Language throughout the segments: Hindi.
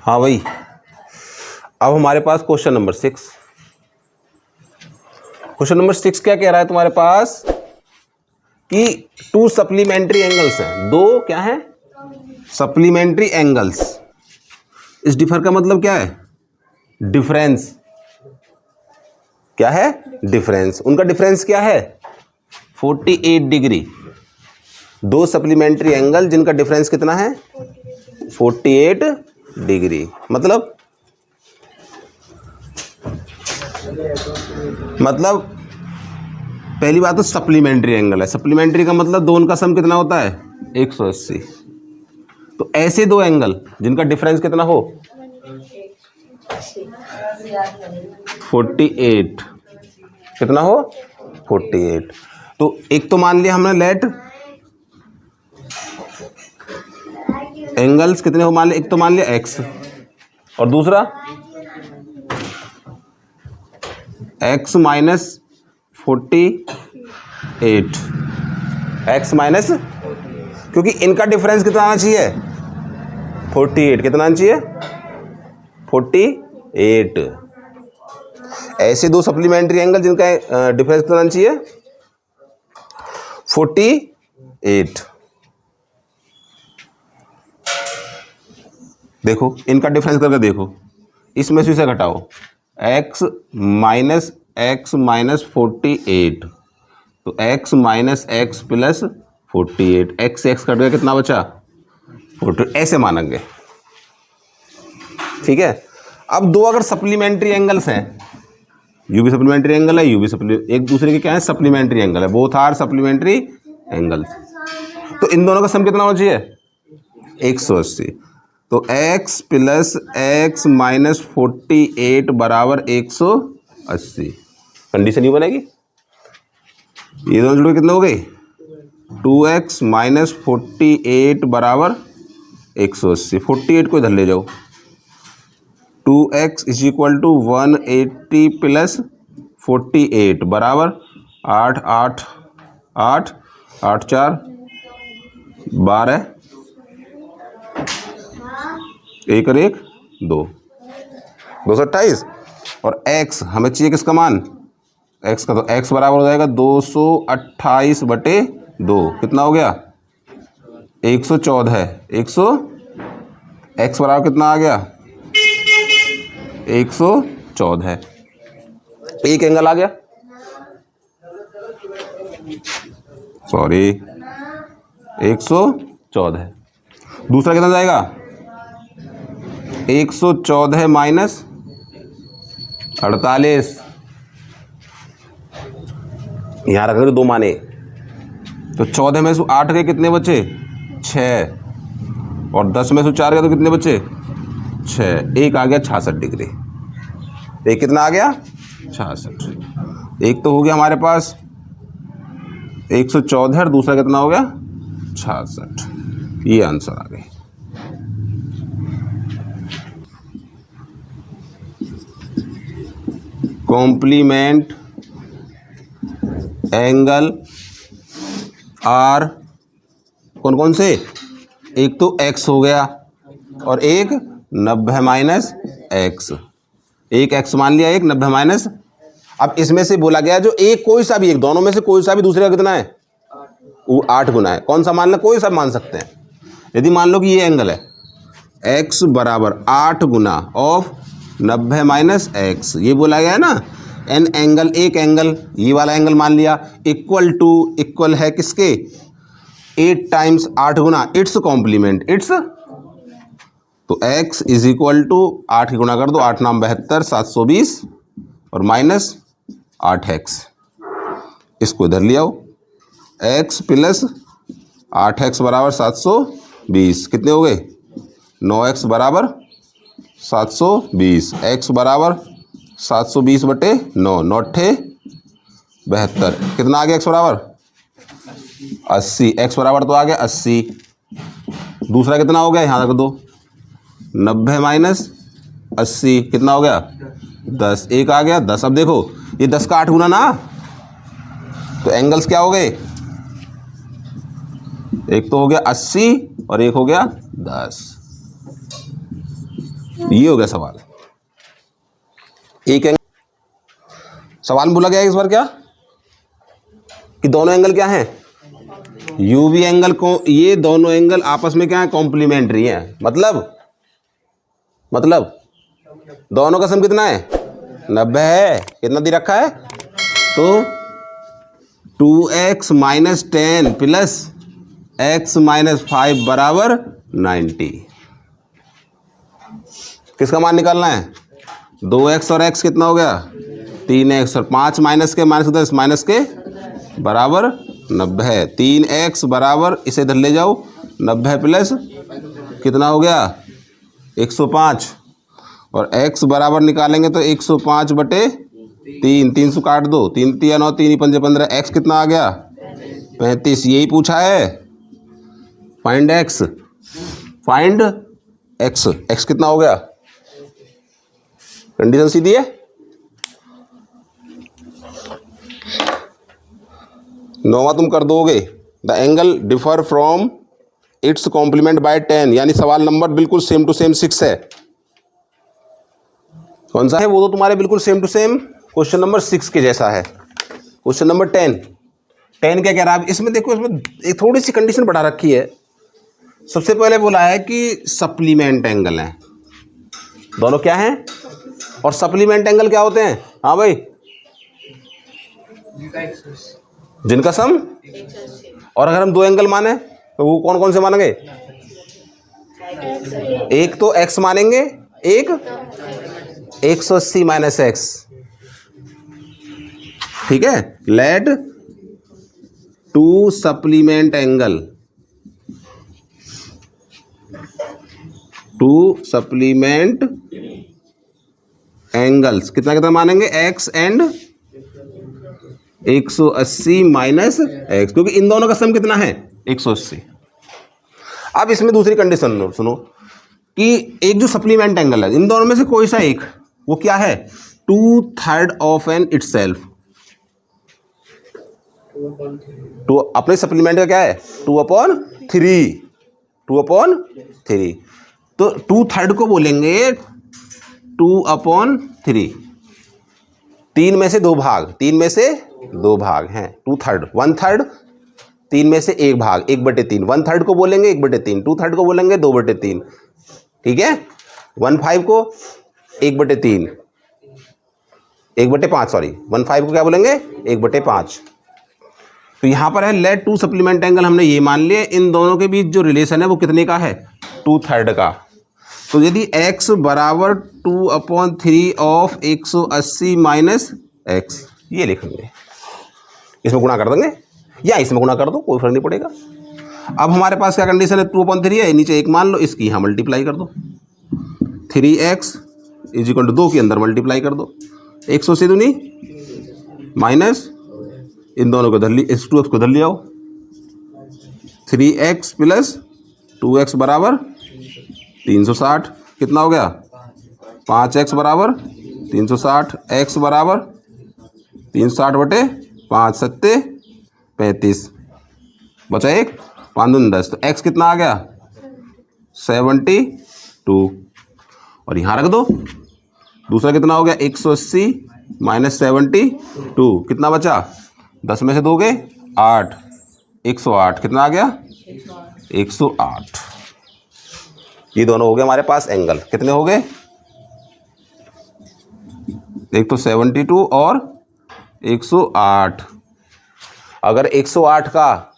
हाँ भाई, अब हमारे पास क्वेश्चन नंबर 6। क्वेश्चन नंबर 6 क्या कह रहा है तुम्हारे पास कि 2 सप्लीमेंट्री एंगल्स हैं, 2 क्या हैं सप्लीमेंट्री एंगल्स। इस डिफर का मतलब क्या है? डिफरेंस। क्या है? डिफरेंस। उनका डिफरेंस क्या है? 48 डिग्री। 2 सप्लीमेंट्री एंगल जिनका डिफरेंस कितना है? 48 डिग्री। मतलब पहली बात तो सप्लीमेंट्री एंगल है। सप्लीमेंट्री का मतलब दो उनका सम कितना होता है? 180। तो ऐसे दो एंगल जिनका डिफरेंस कितना हो? 48। कितना हो? 48। तो एक तो मान लिया हमने लेट एंगल्स कितने हो मान लिया, एक तो मान लिया x और दूसरा x माइनस 48। x माइनस, क्योंकि इनका डिफरेंस कितना आना चाहिए? 48। कितना आना चाहिए? 48। ऐसे दो सप्लीमेंट्री एंगल जिनका डिफरेंस कितना आना चाहिए? 48। देखो इनका डिफरेंस करके देखो, इसमें से इसे घटाओ, x माइनस एक्स माइनस 48, तो x minus x plus 48, x से x कट गया, कितना बचा? 48। ऐसे मानेंगे, ठीक है। अब दो अगर सप्लीमेंट्री एंगल्स हैं, यू भी सप्लीमेंट्री एंगल है, यू भी एक दूसरे के क्या है? सप्लीमेंट्री एंगल है। Both are supplementary angles. तो इन दोनों का सम कितना होना चाहिए? 180। तो x प्लस एक्स माइनस 48 बराबर 180। कंडीशन ये बनेगी। ये दोनों जुड़े कितने हो गए? 2x माइनस 48 बराबर 180। 48 को इधर ले जाओ। 2x is equal to 180 plus 48 बराबर 8 8 8 8 4 12, 1 और 1 2, 228। और x हमें चाहिए किसका मान? x का, तो x बराबर हो जाएगा 228/2। कितना हो गया? 114। 100 x बराबर कितना आ गया? 114। एक एंगल आ गया, सॉरी 114। दूसरा कितना जाएगा? 114 माइनस 48। यहां रखेंगे दो माने, तो 14 में से 8 के कितने बचे? 6। और 10 में से 4 गया तो कितने बचे? 6। एक आ गया 66 डिग्री। एक कितना आ गया? 66। एक तो हो गया हमारे पास 114 और दूसरा कितना हो गया? 66। ये आंसर आ गए। कॉम्प्लीमेंट एंगल आर कौन कौन से? एक तो x हो गया और एक 90 माइनस एक्स। एक x मान लिया, एक 90 माइनस। अब इसमें से बोला गया जो एक कोई सा भी, एक दोनों में से कोई सा भी दूसरे का कितना है? वो 8 गुना है। कौन सा मान लें? कोई सा मान सकते हैं। यदि मान लो कि ये एंगल है x बराबर 8 गुना ऑफ 90 माइनस एक्स, ये बोला गया है ना। एन एंगल, एक एंगल ये वाला एंगल मान लिया, इक्वल टू, इक्वल है किसके? 8 टाइम्स 8 गुना इट्स कॉम्प्लीमेंट, इट्स। तो x इज इक्वल टू 8 की गुना कर दो, 8 नाम 72, 720 और माइनस 8x। इसको इधर ले आओ, x प्लस 8x बराबर 720। कितने हो गए? 9x बराबर 720। x बराबर 720/9, 9 72। कितना आ गया x बराबर? 80। x बराबर तो आ गया 80। दूसरा कितना हो गया? यहाँ रख दो, 90 माइनस 80। कितना हो गया? 10। एक आ गया 10। अब देखो ये 10 का 8 गुना ना, तो एंगल्स क्या हो गए? एक तो हो गया 80 और एक हो गया 10। ये हो गया सवाल। एक एंगल सवाल में बोला गया है इस बार क्या कि दोनों एंगल क्या हैं, यू वी एंगल को, ये दोनों एंगल आपस में क्या है, कॉम्प्लीमेंट्री है। मतलब दोनों का सम कितना है, 90 है। कितना दे रखा है, तो 2x minus 10 plus x minus 5 बराबर 90। किसका मान निकालना है, 2x और x कितना हो गया, 3x और 5 माइनस के -10 माइनस के बराबर 90 है। 3x बराबर, इसे इधर ले जाओ, 90 प्लस कितना हो गया 105, और x बराबर निकालेंगे तो 105 बटे 3, 3 से काट दो, 3 3 9 3 5 15, x कितना आ गया 35। यही पूछा है, find x, find x, x कितना हो गया, कंडीशन सीधी है। 9वां तुम कर दोगे, the angle differ from its complement by 10, यानी सवाल नंबर बिल्कुल सेम टू सेम 6 है। कौन सा है वो, तो तुम्हारे बिल्कुल same to same question number 6 के जैसा है। क्वेश्चन नंबर 10 क्या कह रहा है, इसमें देखो, इसमें एक थोड़ी सी कंडीशन बढ़ा रखी है। सबसे पहले बोला है कि सप्लीमेंट एंगल है, दोनों क्या हैं, और सप्लीमेंट एंगल क्या होते हैं, हाँ भाई, जिनका सम, और अगर हम दो एंगल माने तो वो कौन कौन से मानेंगे, एक तो x मानेंगे, एक 180 माइनस एक्स। ठीक है, let two supplement angle, two supplement angles कितना कितना मानेंगे, x एंड 180 माइनस एक्स, क्योंकि इन दोनों का सम कितना है 180। अब इसमें दूसरी कंडीशन सुनो कि एक जो सप्लीमेंट एंगल है, इन दोनों में से कोई सा एक, वो क्या है, 2/3 ऑफ एन इटसेल्फ। टू अपने सप्लीमेंट का क्या है, 2/3, 2/3, तो 2/3 को बोलेंगे 2/3, 3 में से 2 भाग, 3 में से 2 भाग हैं, 2/3, 1/3, 3 में से 1 भाग, 1/3, 1/3 को बोलेंगे 1/3, 2/3 को बोलेंगे 2/3। ठीक है, 1/5 को 1/3, 1/5, सॉरी 1/5 को क्या बोलेंगे 1/5। तो यहां पर है लेट टू सप्लीमेंट एंगल, हमने ये मान लिया इन दोनों के बीच जो रिलेशन है वो कितने का है, 2/3 का। तो यदि x बराबर 2/3 ऑफ 180 माइनस एक्स, ये लिखेंगे, इसमें गुणा कर देंगे या इसमें गुणा कर दो, कोई फर्क नहीं पड़ेगा। अब हमारे पास क्या कंडीशन है, 2/3 है, नीचे 1 मान लो, इसकी यहाँ मल्टीप्लाई कर दो, 3x = 2 के अंदर मल्टीप्लाई कर दो, 180 दूनी माइनस, इन दोनों को इधर, इस 2x को इधर ले आओ, 3x प्लस 2x बराबर 360, कितना हो गया 5x बराबर 360, x बराबर 360 बटे 5 सत्ते 35, बचा 1, 5 दूनी 10, तो x कितना आ गया 72, और यहाँ रख दो। दूसरा कितना हो गया 180 माइनस 72, कितना बचा, 10 में से दोगे 8, 108, कितना आ गया 108। ये दोनों हो गए हमारे पास एंगल, कितने हो गए, एक तो 72 और 108। अगर 108 का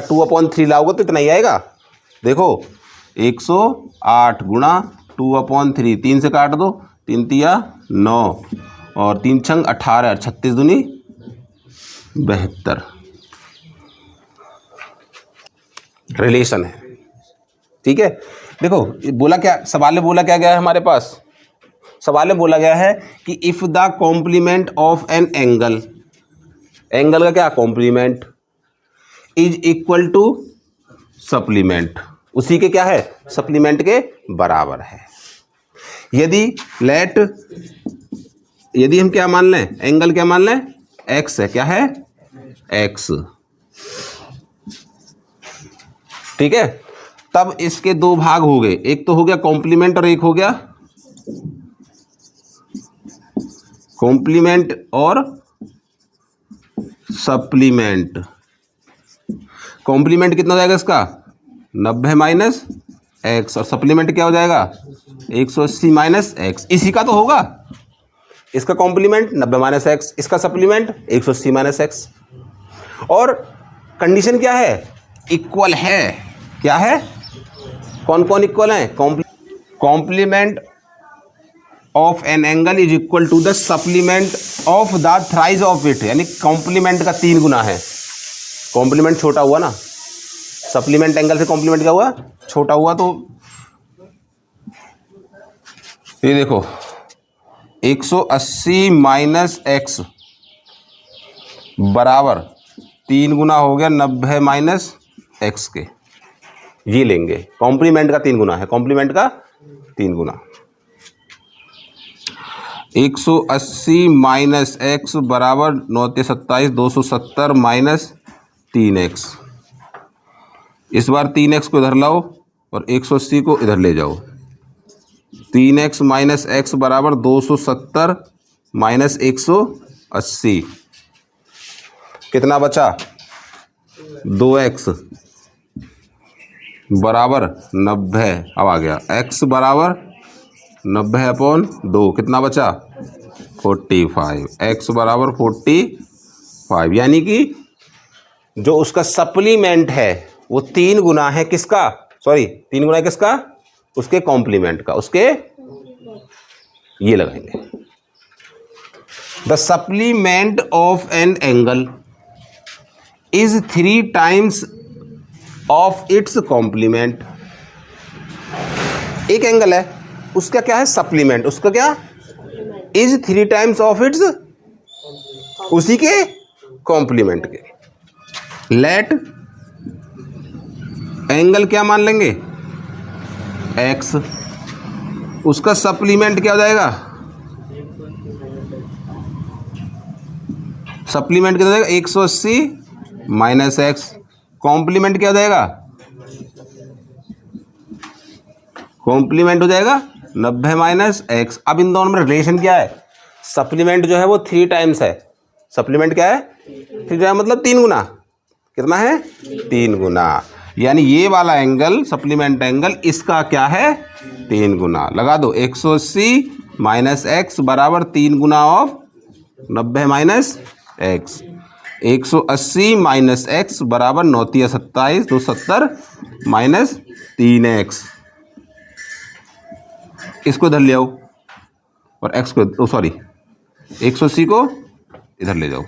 2/3 लाओगे तो इतना ही आएगा। देखो 108 गुणा 2/3, 3 से काट दो, 3 तिया 9 और 3 छंग 18, 36 दूनी 72 रिलेशन है। ठीक है, देखो बोला क्या, सवाल में बोला क्या गया है हमारे पास, सवाल में बोला गया है कि if the complement of an angle, angle का क्या complement, is equal to supplement, उसी के क्या है सप्लीमेंट के बराबर है। यदि हम क्या मान लें, एंगल क्या मान लें, एक्स है, क्या है एक्स। ठीक है, तब इसके दो भाग हो गए, एक तो हो गया कॉम्प्लीमेंट और एक हो गया कॉम्प्लीमेंट और सप्लीमेंट। कॉम्प्लीमेंट कितना हो जाएगा इसका 90 माइनस एक्स, और सप्लीमेंट क्या हो जाएगा 180 माइनस एक्स। इसी का तो होगा, इसका कॉम्प्लीमेंट 90 माइनस एक्स, इसका सप्लीमेंट 180 माइनस एक्स। और कंडीशन क्या है, इक्वल है। क्या है, कौन कौन इक्वल है, complement of an angle is equal to the supplement of the thrice of it, यानी कॉम्प्लीमेंट का 3 गुना है। कॉम्प्लीमेंट छोटा हुआ ना, सप्लीमेंट एंगल से कॉम्प्लीमेंट क्या हुआ, छोटा हुआ। तो ये देखो 180 माइनस एक्स बराबर 3 गुना हो गया 90 माइनस एक्स के, ये लेंगे। कॉम्प्लीमेंट का 3 गुना है, कॉम्प्लीमेंट का 3 गुना। 180 माइनस एक्स बराबर 9 × 27 270 माइनस 3x। इस बार 3x को इधर लाओ और 180 को इधर ले जाओ। 3x माइनस एक्स बराबर 270 माइनस 180, कितना बचा 2x बराबर 90। अब आ गया x बराबर 90/2, कितना बचा 45। x बराबर 45, यानी कि जो उसका सप्लीमेंट है वो 3 गुना है किसका, 3 गुना है किसका, उसके कॉम्प्लीमेंट का, उसके ये लगाएंगे। The supplement of an angle is 3 times of its complement. एक एंगल है, उसका क्या है सप्लीमेंट, उसका क्या इज 3 टाइम्स ऑफ इट्स, उसी के कॉम्प्लीमेंट के। लेट एंगल क्या मान लेंगे x, उसका सप्लीमेंट क्या हो जाएगा, सप्लीमेंट क्या हो जाएगा 180 माइनस एक्स, कॉम्प्लीमेंट क्या हो जाएगा, कॉम्प्लीमेंट हो जाएगा 90 माइनस एक्स। अब इन दोनों में रिलेशन क्या है, सप्लीमेंट जो है वो 3 टाइम्स है, सप्लीमेंट क्या है 3 टाइम्स, मतलब 3 गुना, कितना है 3 गुना, यानी ये वाला एंगल सप्लीमेंट एंगल इसका क्या है 3 गुना। लगा दो 180 माइनस एक्स बराबर 3 गुना of 90 minus x. 180 minus x बराबर 9 × 27 270 माइनस 3x। इसको इधर ले आओ और x को 180 को इधर ले जाओ,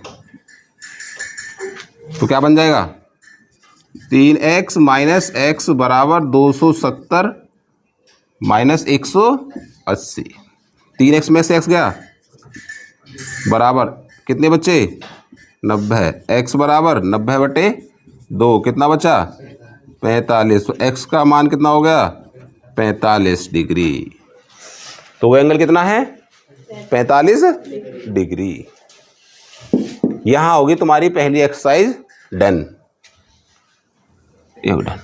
तो क्या बन जाएगा 3x माइनस एक्स बराबर 270 माइनस 180। 3x में से x गया बराबर कितने बच्चे 90, x बराबर 90/2, कितना बचा 45। तो x का मान कितना हो गया 45 डिग्री। तो वो एंगल कितना है 45 डिग्री। यहाँ होगी तुम्हारी पहली एक्सरसाइज डन, ये डन।